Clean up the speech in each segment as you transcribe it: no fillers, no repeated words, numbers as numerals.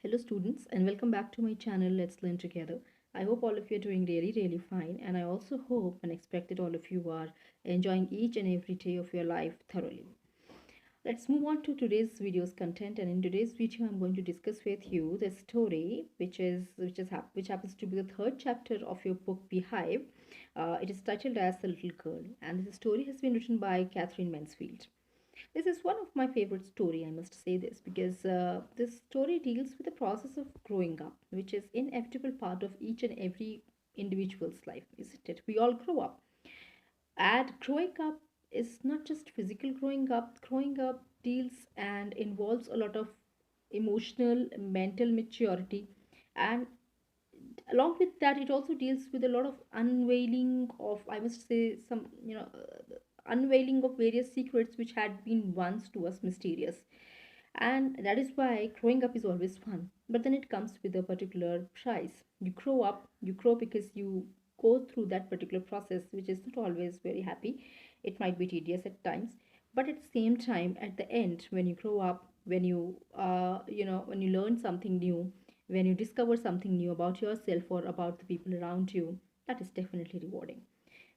Hello, students, and welcome back to my channel. Let's learn together. I hope all of you are doing really, really fine, and I also hope and expect that all of you are enjoying each and every day of your life thoroughly. Let's move on to today's video's content, and in today's video, I'm going to discuss with you the story, which happens to be the third chapter of your book Beehive. It is titled as The Little Girl, and this story has been written by Catherine Mansfield. This is one of my favorite story, I must say this, because this story deals with the process of growing up, which is inevitable part of each and every individual's life, isn't it? We all grow up. And growing up is not just physical growing up. Growing up deals and involves a lot of emotional, mental maturity, and along with that it also deals with a lot of unveiling of, I must say, some unveiling of various secrets which had been once to us mysterious. And that is why growing up is always fun, but then it comes with a particular price. You grow because you go through that particular process, which is not always very happy. It might be tedious at times, but at the same time, at the end, when you grow up, when when you learn something new, when you discover something new about yourself or about the people around you, that is definitely rewarding.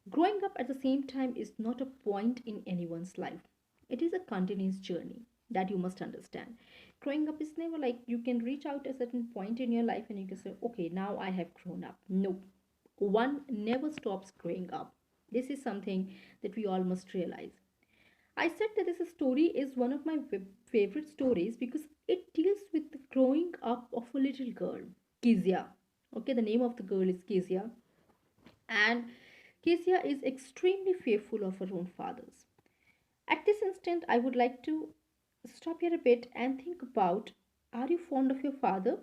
Growing up at the same time is not a point in anyone's life. It is a continuous journey that you must understand. Growing up is never like you can reach out a certain point in your life and you can say, okay, now I have grown up. No, one never stops growing up. This is something that we all must realize. I said that this story is one of my favorite stories because it deals with the growing up of a little girl, Kezia. Okay, the name of the girl is Kezia, and Kezia is extremely fearful of her own fathers. At this instant, I would like to stop here a bit and think about, are you fond of your father?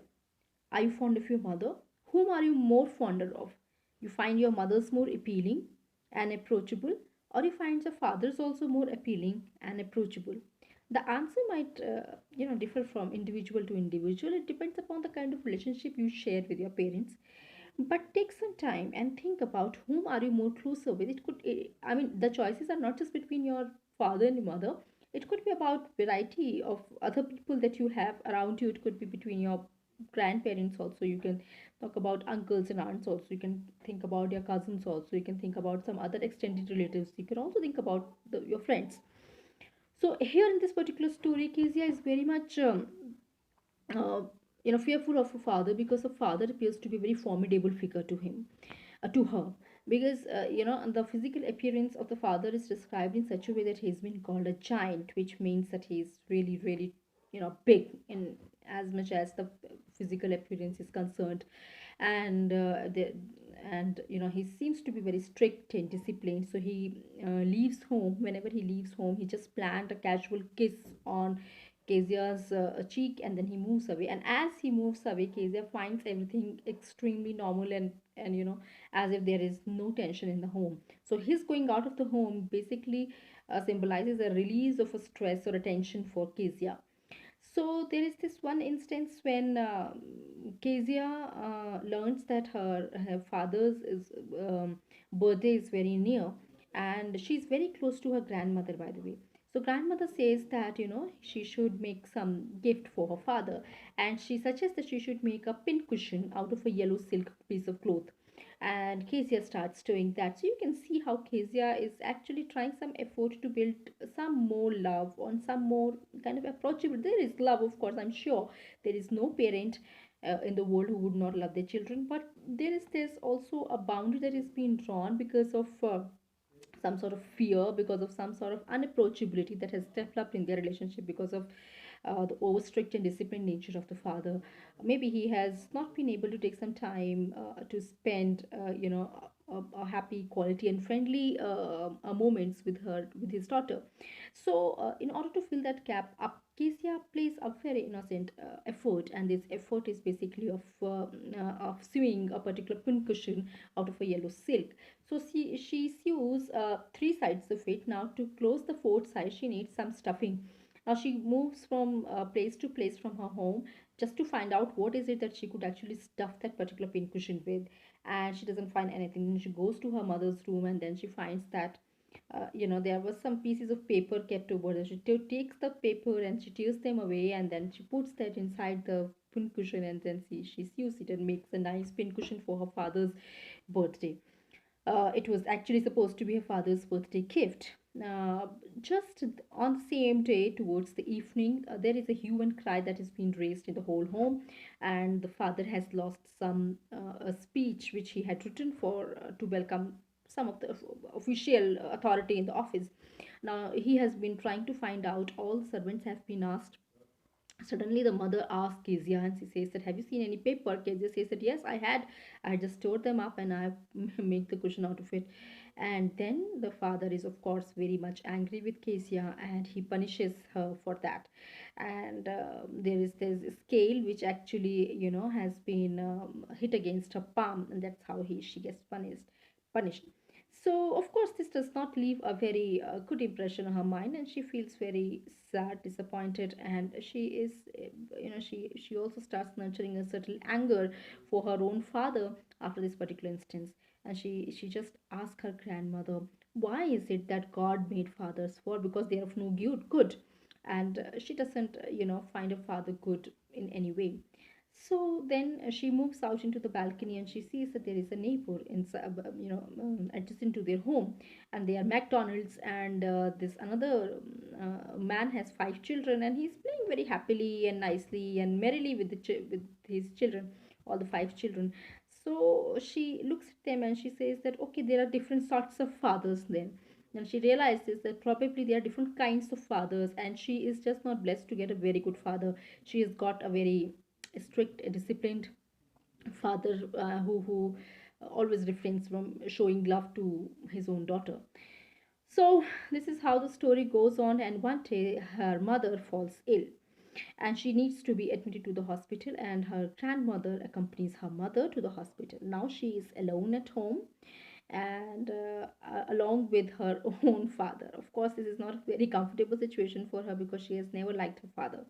Are you fond of your mother? Whom are you more fonder of? You find your mother's more appealing and approachable, or you find your father's also more appealing and approachable? The answer might differ from individual to individual. It depends upon the kind of relationship you share with your parents. But take some time and think about whom are you more closer with. I mean, the choices are not just between your father and your mother. It could be about variety of other people that you have around you. It could be between your grandparents also. You can talk about uncles and aunts also. You can think about your cousins also. You can think about some other extended relatives. You can also think about your friends. So here in this particular story, Kezia is very much uh, fearful of her father because her father appears to be a very formidable figure to her, because the physical appearance of the father is described in such a way that he's been called a giant, which means that he's really, really, big in as much as the physical appearance is concerned. And he seems to be very strict and disciplined, so he leaves home. Whenever he leaves home, he just plant a casual kiss on Kezia's cheek, and then he moves away. And as he moves away, Kezia finds everything extremely normal, and as if there is no tension in the home. So his going out of the home basically symbolizes a release of a stress or a tension for Kezia. So there is this one instance when Kezia learns that her father's birthday is very near, and she's very close to her grandmother, by the way. So grandmother says that she should make some gift for her father, and she suggests that she should make a pin cushion out of a yellow silk piece of cloth. And Kezia starts doing that. So you can see how Kezia is actually trying some effort to build some more love on some more kind of approachable. There is love, of course, I'm sure. There is no parent in the world who would not love their children, but there's also a boundary that is being drawn because of some sort of fear, because of some sort of unapproachability that has developed in their relationship because of the over strict and disciplined nature of the father. Maybe he has not been able to take some time to spend, a happy, quality, and friendly moments with his daughter. So, in order to fill that gap up, Kezia plays a very innocent effort, and this effort is basically of sewing a particular pincushion out of a yellow silk. So she sews three sides of it. Now to close the fourth side, she needs some stuffing. Now she moves from place to place from her home just to find out what is it that she could actually stuff that particular pincushion with, and she doesn't find anything. She goes to her mother's room, and then she finds that there was some pieces of paper kept over there. She takes the paper and she tears them away, and then she puts that inside the pincushion, and then she sews it and makes a nice pincushion for her father's birthday. It was actually supposed to be her father's birthday gift. Just on the same day, towards the evening, there is a hue and cry that has been raised in the whole home, and the father has lost some a speech which he had written for to welcome some of the official authority in the office. Now he has been trying to find out. All the servants have been asked. Suddenly the mother asks Kezia, and she says that, have you seen any paper? Kezia says that, yes, I had. I just stored them up and I make the cushion out of it. And then the father is of course very much angry with Kezia, and he punishes her for that. And there's a scale which actually has been hit against her palm, and that's how she gets punished. So, of course, this does not leave a very good impression on her mind, and she feels very sad, disappointed, and she is, she also starts nurturing a certain anger for her own father after this particular instance. And she just asks her grandmother, why is it that God made fathers for? Because they are of no good, and she doesn't, find her father good in any way. So then she moves out into the balcony and she sees that there is a neighbor inside, adjacent to their home, and they are McDonald's. And this another man has five children, and he's playing very happily and nicely and merrily with with his children, all the five children. So she looks at them and she says that, okay, there are different sorts of fathers then. And she realizes that probably there are different kinds of fathers, and she is just not blessed to get a very good father. She has got a very strict, disciplined father who always refrains from showing love to his own daughter. So this is how the story goes on, and one day her mother falls ill and she needs to be admitted to the hospital, and her grandmother accompanies her mother to the hospital. Now she is alone at home, and along with her own father. Of course, this is not a very comfortable situation for her because she has never liked her father.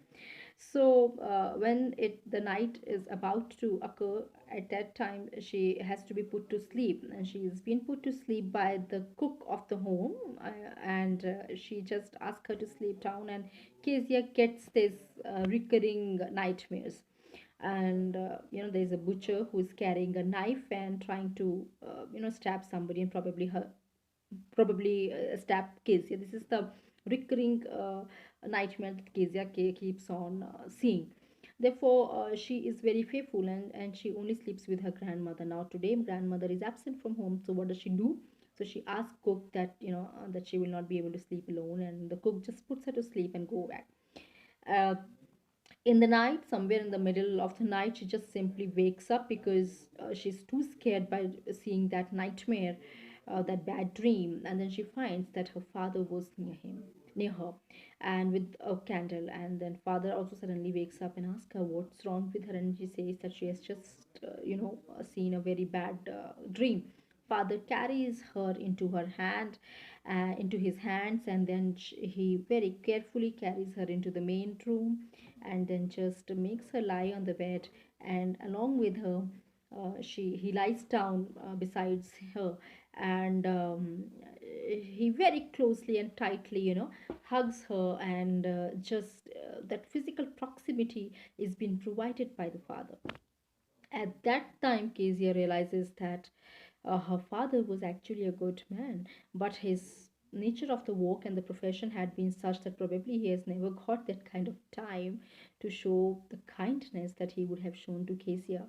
So when the night is about to occur, at that time she has to be put to sleep, and she is being put to sleep by the cook of the home, and she just asks her to sleep down, and Kezia gets this recurring nightmares. And there's a butcher who is carrying a knife and trying to stab somebody, and probably stab Kezia. This is the recurring nightmare that Kezia keeps on seeing. Therefore, she is very faithful, and she only sleeps with her grandmother. Now, today, grandmother is absent from home. So, what does she do? So, she asks cook that, that she will not be able to sleep alone. And the cook just puts her to sleep and go back. Uh, in the night, somewhere in the middle of the night, she just simply wakes up because she's too scared by seeing that nightmare, that bad dream. And then she finds that her father was near her, and with a candle. And then father also suddenly wakes up and asks her what's wrong with her, and she says that she has just seen a very bad dream. Father carries her into his hands, and then he very carefully carries her into the main room, and then just makes her lie on the bed, and along with her, he lies down besides her, and he very closely and tightly, hugs her, and just that physical proximity is being provided by the father. At that time, Kezia realizes that her father was actually a good man, but his nature of the work and the profession had been such that probably he has never got that kind of time to show the kindness that he would have shown to Kezia.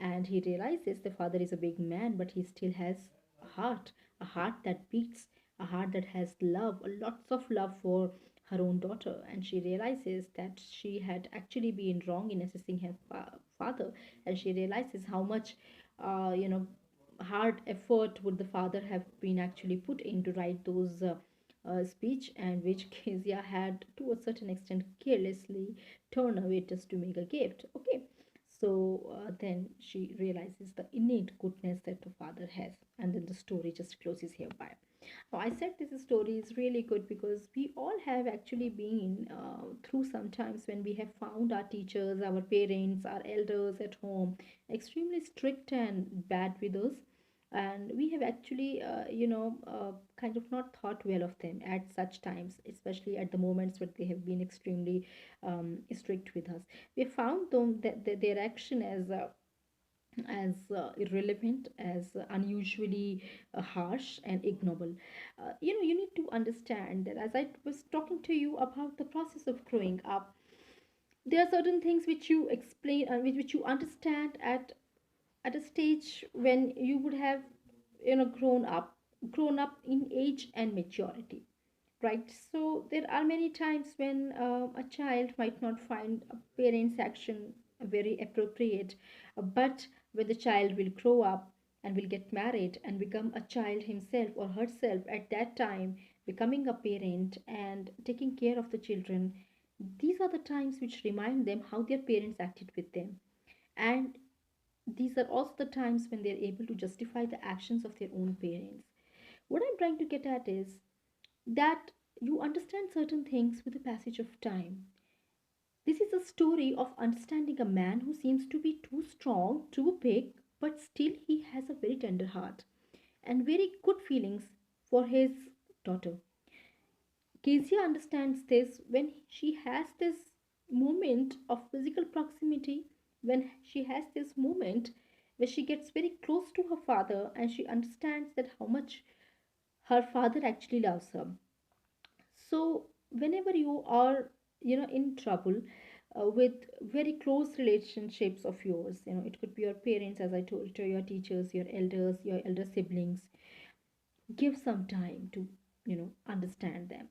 And he realizes the father is a big man, but he still has a heart that beats, a heart that has love, lots of love for her own daughter. And she realizes that she had actually been wrong in assessing her father, and she realizes how much uh, you know hard effort would the father have been actually put in to write those speech, and which Kezia had to a certain extent carelessly turned away just to make a gift. Okay, so then she realizes the innate goodness that the father has, and then the story just closes hereby. Now, I said this story is really good because we all have actually been through some times when we have found our teachers, our parents, our elders at home extremely strict and bad with us, and we have actually kind of not thought well of them at such times, especially at the moments where they have been extremely strict with us. We found them that their action as irrelevant, as unusually harsh and ignoble. You need to understand that as I was talking to you about the process of growing up, there are certain things which you explain and which you understand at a stage when you would have grown up in age and maturity, right? So there are many times when a child might not find a parent's action very appropriate, but when the child will grow up and will get married and become a child himself or herself, at that time becoming a parent and taking care of the children, these are the times which remind them how their parents acted with them. And these are also the times when they're able to justify the actions of their own parents. What I'm trying to get at is that you understand certain things with the passage of time. This is a story of understanding a man who seems to be too strong, too big, but still he has a very tender heart and very good feelings for his daughter. Kezia understands this when she has this moment of physical proximity, when she has this moment where she gets very close to her father and she understands that how much her father actually loves her. So whenever you are in trouble with very close relationships of yours, it could be your parents, as I told you, your teachers, your elders, your elder siblings, give some time to understand them.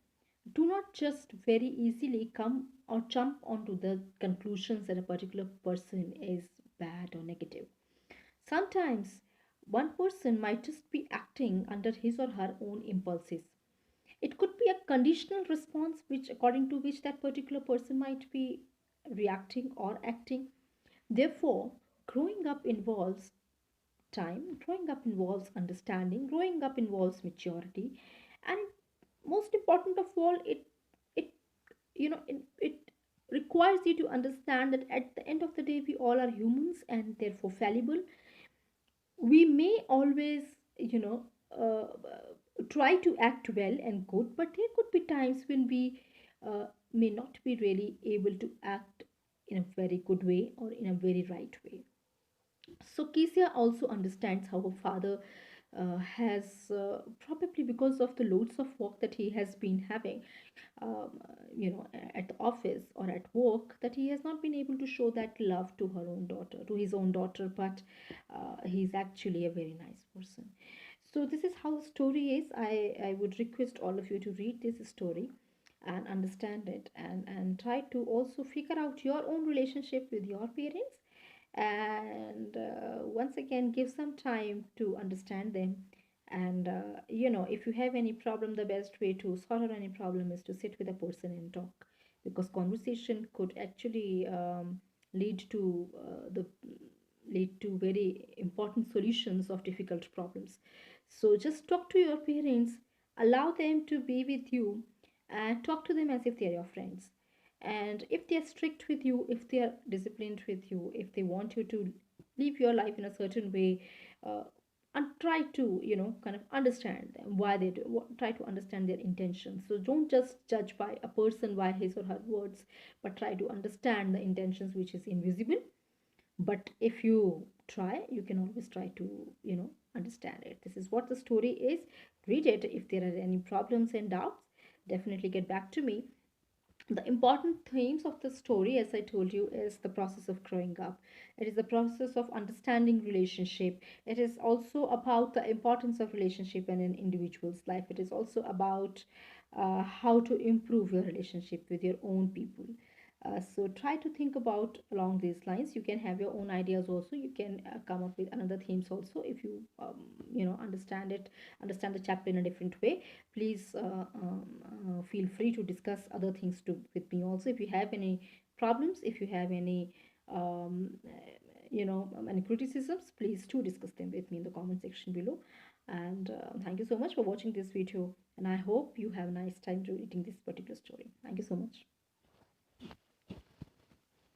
Do not just very easily come or jump onto the conclusions that a particular person is bad or negative. Sometimes one person might just be acting under his or her own impulses. It could be a conditional response which according to which that particular person might be reacting or acting. Therefore, growing up involves time, growing up involves understanding, growing up involves maturity, and most important of all, it it requires you to understand that at the end of the day we all are humans and therefore fallible. We may always you know try to act well and good, but there could be times when we may not be really able to act in a very good way or in a very right way. So Kesia also understands how her father has probably because of the loads of work that he has been having, at the office or at work, that he has not been able to show that love to her own daughter, to his own daughter. But he's actually a very nice person. So this is how the story is. I would request all of you to read this story and understand it, and try to also figure out your own relationship with your parents, and once again give some time to understand them. And if you have any problem, the best way to sort out any problem is to sit with a person and talk, because conversation could actually lead to lead to very important solutions of difficult problems. So just talk to your parents, allow them to be with you, and talk to them as if they are your friends. And if they are strict with you, if they are disciplined with you, if they want you to live your life in a certain way, uh, and try to kind of understand them, why they do, try to understand their intentions. So don't just judge by a person by his or her words, but try to understand the intentions which is invisible. But if you try, you can always try to understand it. This is what the story is. Read it. If there are any problems and doubts, definitely get back to me. The important themes of the story, as I told you, is the process of growing up. It is the process of understanding relationship. It is also about the importance of relationship in an individual's life. It is also about how to improve your relationship with your own people. So try to think about along these lines. You can have your own ideas also. You can come up with another themes also if you understand it, understand the chapter in a different way. Please feel free to discuss other things too with me also. If you have any problems, if you have any any criticisms, please do discuss them with me in the comment section below. And thank you so much for watching this video, and I hope you have a nice time reading this particular story. Thank you so much.